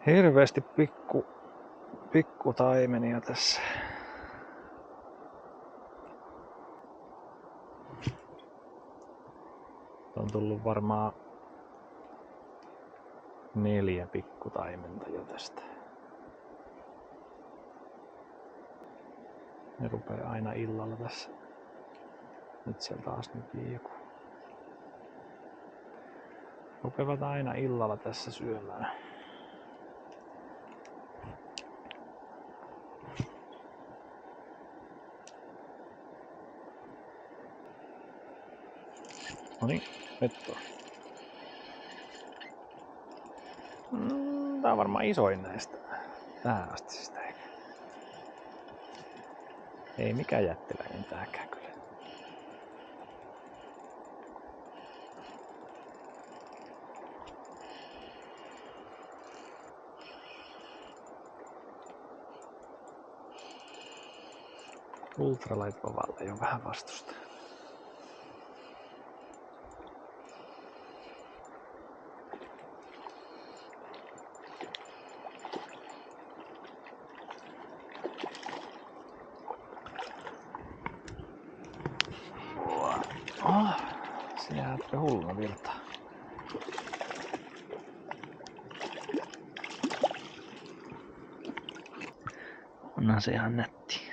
Hirveästi pikku taimenia tässä. On tullut varmaan 4 pikkutaimenta jo tästä. Ne rupeaa aina illalla tässä. Nyt siellä taas nyt joku. Rupeavat aina illalla tässä syömään. Noniin, vettoa. Tää on varmaan isoin näistä tähän astisista ehkä. Ei mikään jättiläinen tääkään kyllä. Ultralight-vavalle jo vähän vastusta. Se jää hulluna virtaa. Onhan se ihan nätti.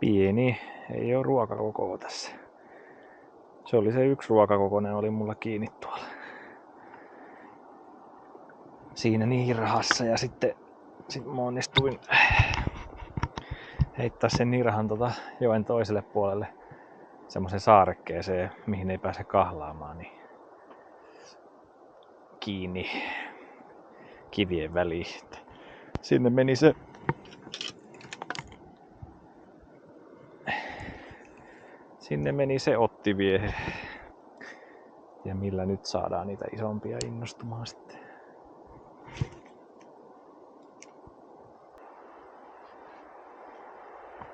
Pieni, ei oo ruokakokoa tässä. Se oli se yksi ruokakokoinen oli mulla kiinni tuolla. Siinä nirhassa ja sitten mä onnistuin heittää sen nirhan joen toiselle puolelle semmoisen saarekkeeseen, mihin ei pääse kahlaamaan, niin kiinni kivien väliin. Sinne meni se ottiviehe. Ja millä nyt saadaan niitä isompia innostumaan sitten.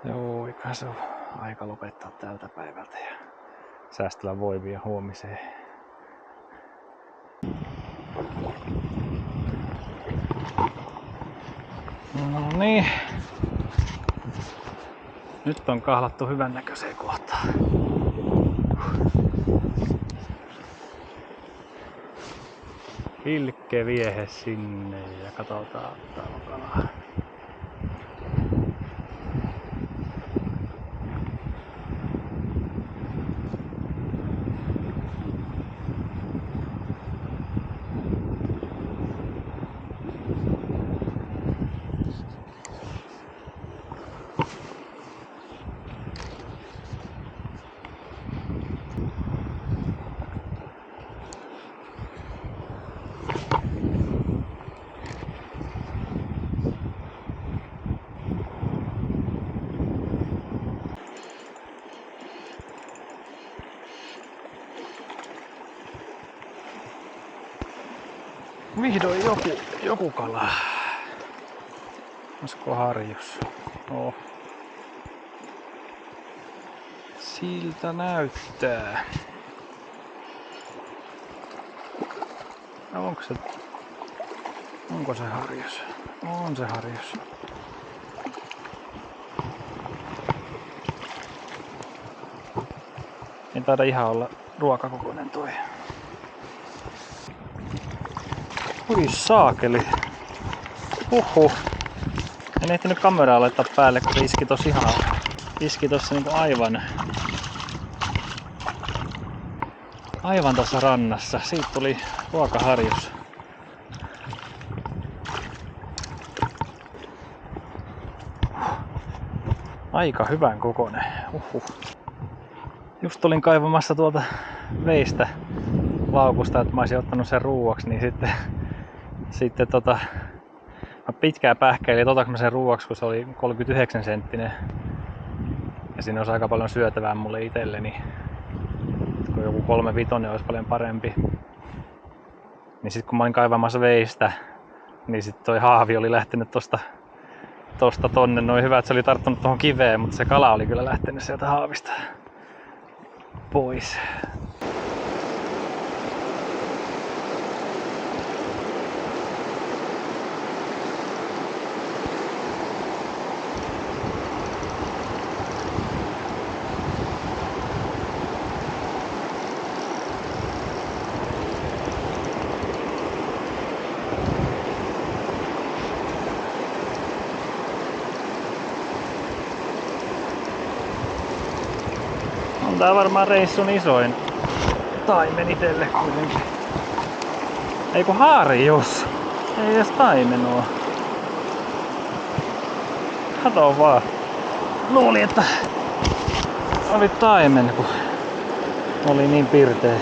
Joo, eiköhän se on aika lopettaa tältä päivältä ja säästellä voimia huomiseen. No niin. Nyt on kahlattu hyvän näköiseen kohtaan. Pilkke viehe sinne ja katsotaan täällä kalaa. Vihdoin joku kala. Olisiko harjus? Oh. Siltä näyttää. No, onko se harjus? On se harjus. Ei taida ihan olla ruokakokoinen toi. Ui saakeli. Huhhuh. En ehtinyt kameraa laittaa päälle, kun se iski tossa niinku aivan tässä rannassa. Siitä tuli ruokaharjus. Aika hyvän kokoinen. Just olin kaivamassa tuolta veistä laukusta, että mä olisin ottanut sen ruuaksi, niin sitten mä pitkään pähkäilin, että otanko mä sen ruuaksi, kun se oli 39 senttinen. Ja siinä olisi aika paljon syötävää mulle itselleni. Kun joku 35 olisi paljon parempi. Niin sit kun mä olin kaivamassa veistä niin sitten toi haavi oli lähtenyt tosta tonne. Noin hyvä, että se oli tarttunut tuohon kiveen, mutta se kala oli kyllä lähtenyt sieltä haavista pois. On tää varmaan reissun isoin taimen itelle kuitenkin. Ei kun harjus. Ei edes taimenua. Kato vaan. Luulin, että oli taimen, kun oli niin pirteä.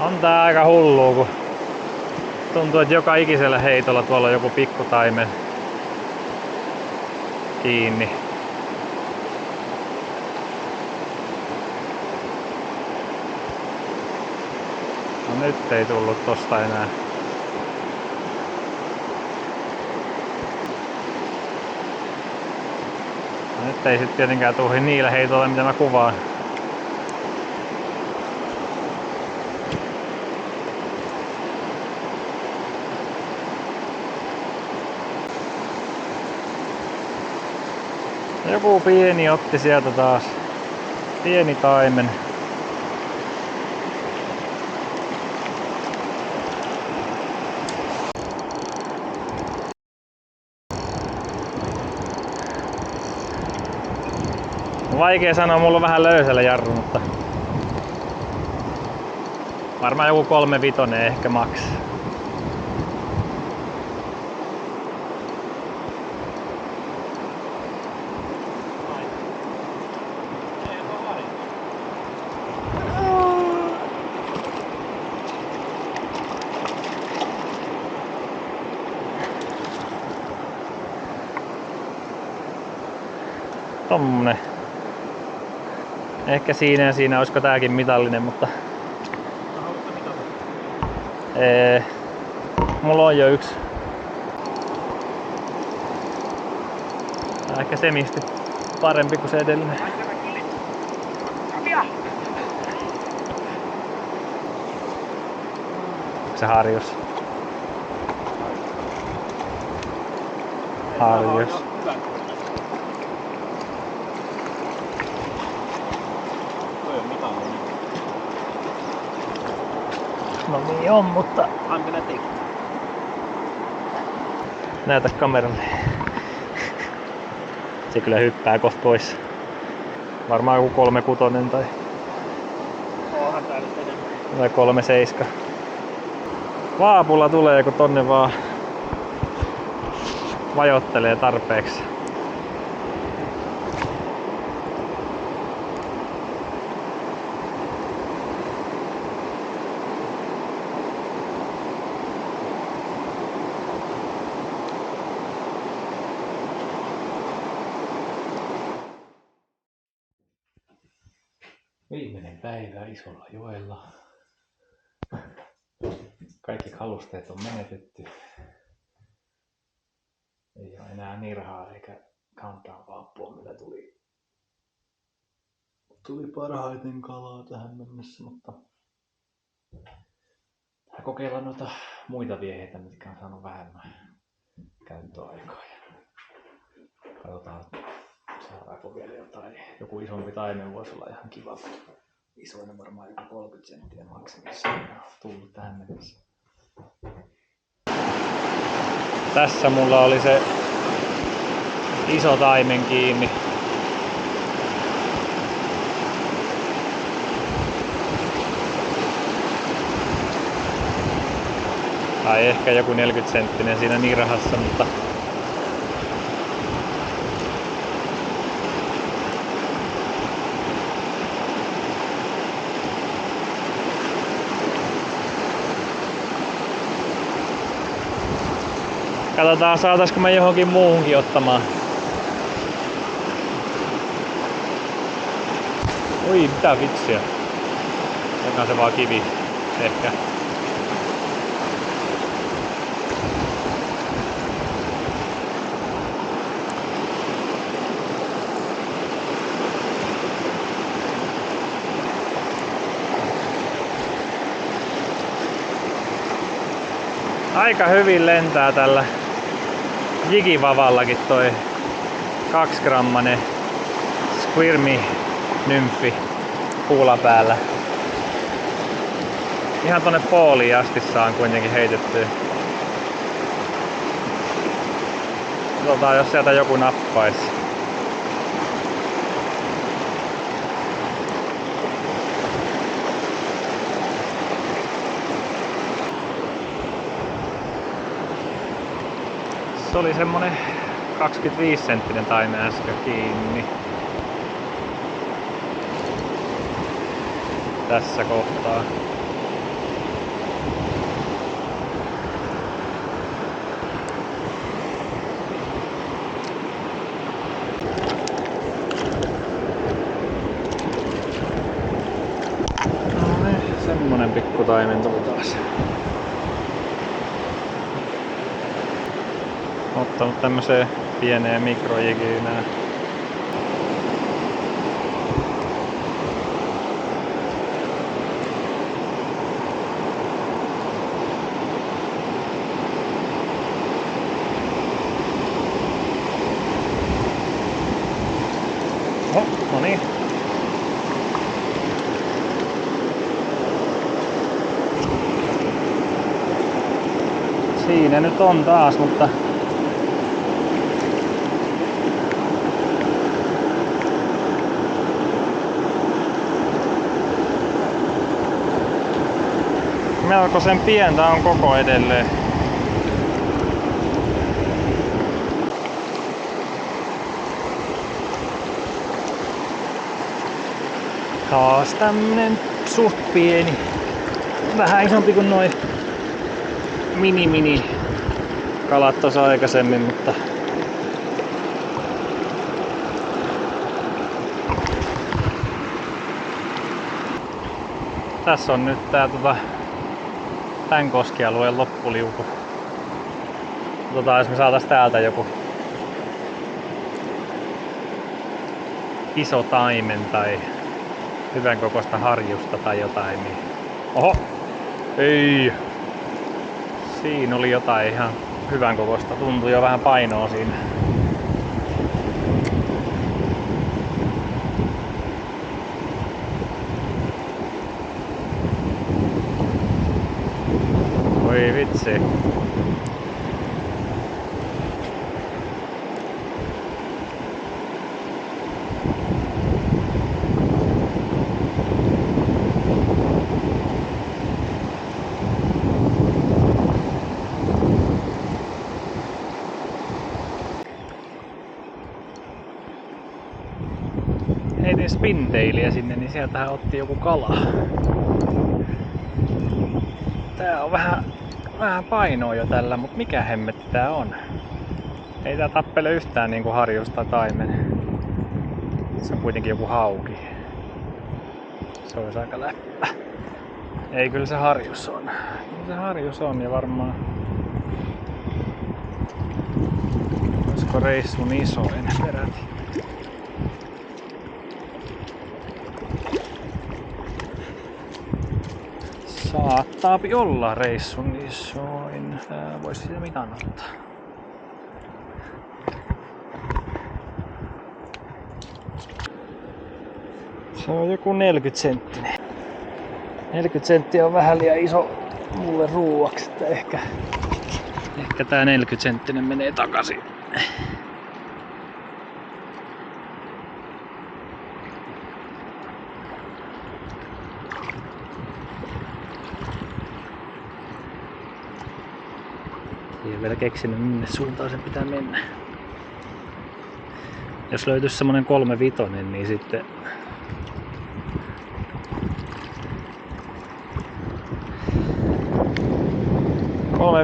On tää aika hullua, kun tuntuu, että joka ikisellä heitolla tuolla on joku pikkutaimen kiinni. No nyt ei tullut tosta enää. No nyt ei sit tietenkään tuhi niillä heitoilla, mitä mä kuvaan. Joku pieni otti sieltä taas. Pieni taimen. Vaikea sanoa, mulla on vähän löysällä jarru, mutta varmaan joku 3-5 ehkä maks. Tommonen. Ehkä siinä ja siinä olisiko tääkin mitallinen, mutta mulla on jo yksi. Tää ehkä semisti parempi kuin se edellinen. Se harjus. Harjus. No niin on, mutta näytä kameralle. Se kyllä hyppää kohta pois. Varmaan joku 3-6 tai 3-7. Vaapulla tulee, kun tonne vaan vajottelee tarpeeksi. Viimeinen päivä isolla joella. Kaikki kalusteet on menetetty. Ei ole enää nirhaa eikä countdown-vaappua, mitä tuli parhaiten kalaa tähän mennessä, mutta kokeillaan noita muita vieheitä, mitkä on saanut vähemmän käyttöaikaa. Katsotaan, saadaanko vielä jotain. Joku isompi taimen voisi olla ihan kiva. Isoinen varmaan joku 30 senttiä maksimissa on tullut tähän mennessä. Tässä mulla oli se iso taimen kiinni. Tai ehkä joku 40 senttinen siinä nirhassa, mutta katsotaan, saataisko me johonkin muuhunkin ottamaan. Oi, mitä vitsiä. Onhan se vaan kivi. Ehkä. Aika hyvin lentää tällä jigivavallakin toi 2-grammanen squirmi nymfi kuulapäällä. Ihan tonne pooliin asti saan kuitenkin heitettyä. Katsotaan jos sieltä joku nappais. Se oli semmonen 25 senttinen taime äsken kiinni. Tässä kohtaa. No niin, semmonen pikku taimen tuli taas. Ottanut tämmöseen pieneen mikrojigiin nää. No niin. Siinä nyt on taas, mutta melkoisen pientä on koko edelleen. Taas tämmönen suht pieni. Vähän isompi kuin noi mini kalat tossa aikaisemmin, mutta tässä on nyt tää tän koskialueen loppuliuku. Jos me saatais täältä joku iso taimen tai hyvän kokoista harjusta tai jotain, niin oho! Ei! Siinä oli jotain ihan hyvän kokoista. Tuntui jo vähän painoa siinä. Oi vitsi. Heitin spintailia sinne, niin sieltähän otti joku kala. Tää on vähän painoa jo tällä, mutta mikä hemmetti tää on? Ei tää tappele yhtään niinku harjusta taimen. Se on kuitenkin joku hauki. Se olisi aika läppä. Ei, kyllä se harjus on. Se harjus on ja varmaan... Olisiko reissun isoin peräti? Saattaapi olla reissun isoin. Voisi sitä mitan ottaa. Se on joku 40 senttinen. 40 senttiä on vähän liian iso mulle ruuaksi, että ehkä tää 40 senttinen menee takaisin. Ei vielä keksinyt minne suuntaan sen pitää mennä. Jos löytyisi semmonen 3-vitonen, niin sitten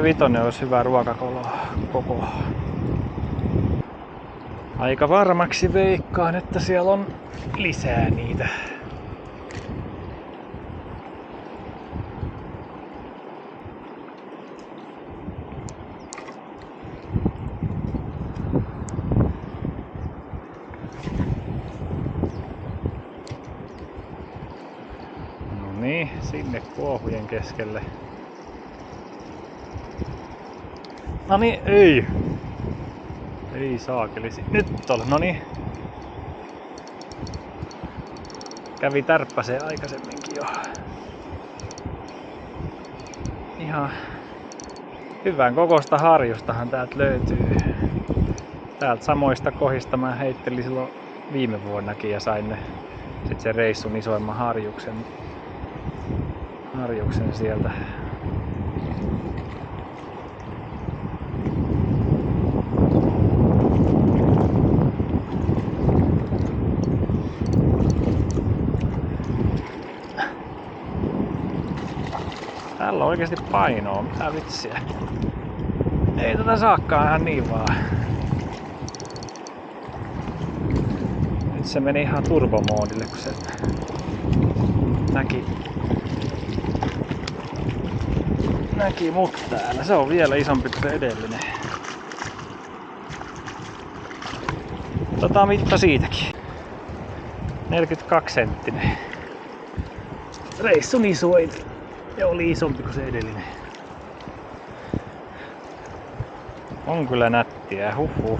vitonen olisi hyvä ruokakoko. Aika varmaksi veikkaan, että siellä on lisää niitä sinne kuohujen keskelle. Noniin, ei! Ei saakeli. Nyt on, noniin. Kävi tärppäseen aikaisemminkin jo. Ihan hyvän kokoista harjustahan täältä löytyy. Täältä samoista kohdista mä heittelin silloin viime vuonnakin ja sain ne sit sen reissun isoimman harjuksen sieltä. Täällä on oikeesti painoa, mitä vitsiä. Ei tätä saakaan ihan niin vaan. Nyt se meni ihan turbomoodille, kun se näki mut täällä. Se on vielä isompi kuin se edellinen. Mitta siitäkin. 42 senttinen. Reissun isoin. Ja oli isompi kuin se edellinen. On kyllä nättiä, huhhuh.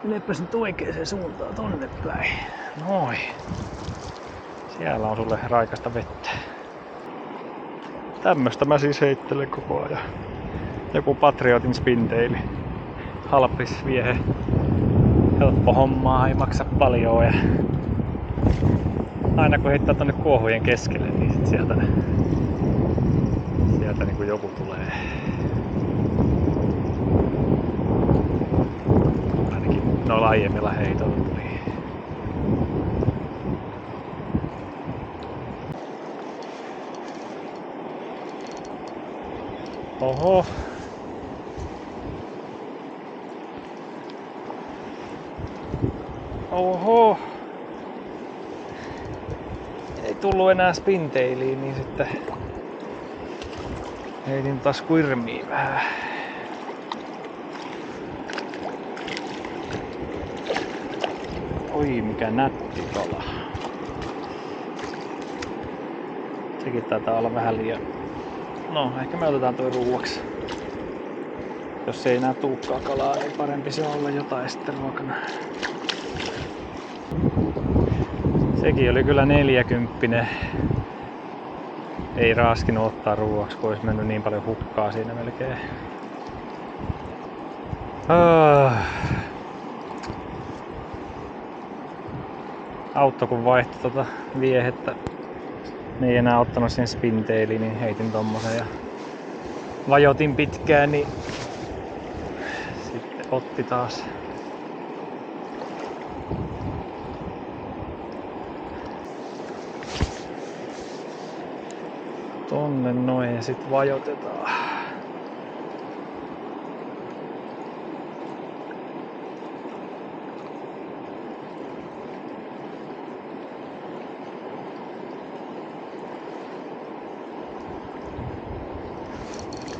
Menepäs nyt oikeeseen suuntaan tonne päin. Noin. Siellä on sulle raikasta vettä. Tämmöstä mä siis heittelen koko ajan. Joku Patriotin spintaili. Halpis viehe. Helppo hommaa, ei maksa paljon ja aina kun heittää tonne kuohujen keskelle, niin sit sieltä niinku joku tulee. Ainakin noilla aiemmilla heitoilla tuli. Oho. Oho. Ei tullut enää spintailiin, niin sitten heitin taas kuirmiin vähän. Oi, mikä nätti kala. Sekin taitaa olla vähän liian... No, ehkä me otetaan toi ruuaksi. Jos ei enää tuukkaa kalaa, niin parempi se olla jotain sitten ruokana. Sekin oli kyllä 40. Ei raaskinut ottaa ruuaksi, kun olisi mennyt niin paljon hukkaa siinä melkein. Autto kun vaihtoi viehettä. Ei enää ottanut sen spintailiin, niin heitin tommosen ja vajotin pitkään, niin sitten otti taas. Tonne noin ja sit vajotetaan.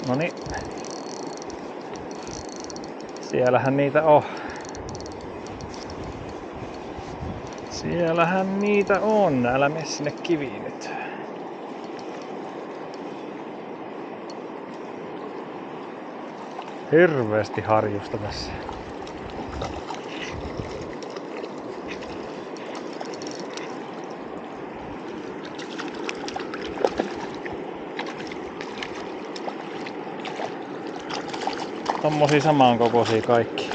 Noniin. Siellähän niitä on. Siellähän niitä on. Älä mene sinne kiviin nyt. Hirveesti harjusta tässä. Tommosia samankokoisia kaikki.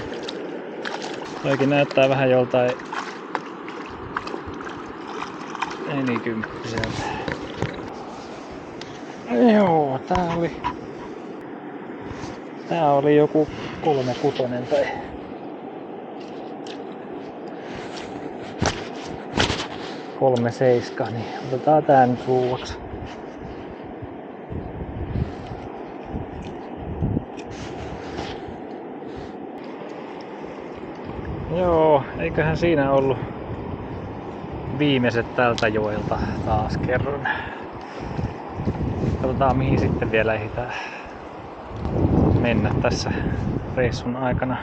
Toikin näyttää vähän joltain 40-vuotiaalta. Joo, tää oli joku 36 tai 37, niin otetaan tää nyt ruuaksi. Joo, eiköhän siinä ollut viimeiset tältä joelta taas kerran. Katsotaan mihin sitten vielä ehditään mennä tässä reissun aikana.